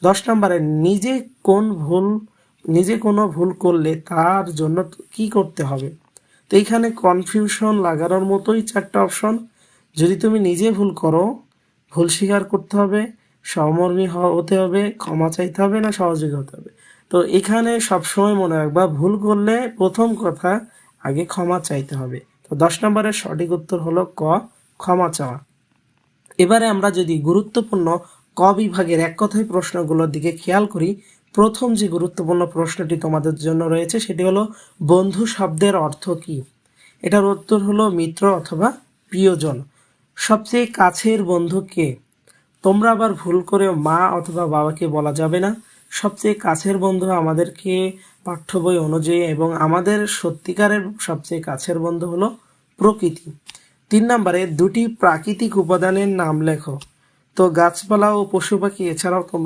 10 নম্বরে নিজে কোনো ভুল করলে তার জন্য কি করতে হবে। তো এইখানে কনফিউশন লাগানোর মতোই 4টা অপশন। যদি তুমি নিজে ভুল করো, ভুল স্বীকার করতে হবে, সহমর্মী হতে হবে, ক্ষমা চাইতে হবে, না সহযোগী হতে হবে। তো এখানে সবসময় মনে রাখবা, ভুল করলে প্রথম কথা আগে ক্ষমা চাইতে হবে। তো 10 নম্বরের সঠিক উত্তর হলো ক, ক্ষমা চাওয়া। এবারে আমরা যদি গুরুত্বপূর্ণ ক বিভাগের এক কথায় প্রশ্নগুলোর দিকে খেয়াল করি, প্রথম যে গুরুত্বপূর্ণ প্রশ্নটি তোমাদের জন্য রয়েছে সেটি হলো বন্ধু শব্দের অর্থ কি। এটার উত্তর হলো মিত্র অথবা প্রিয়জন। সবচেয়ে কাছের বন্ধু কে? তোমরা আবার ভুল করে মা অথবা বাবাকে বলা যাবে না। সবচেয়ে কাছের বন্ধু আমাদেরকে পাঠ্য বই অনুযায়ী এবং আমাদের সত্যিকারের সবচেয়ে কাছের বন্ধু হলো প্রকৃতি। 3 নম্বরে দুটি প্রাকৃতিক উপাদানের নাম লেখো। তো গাছপালা ও পশু পাখি এছাড়াও তোমরা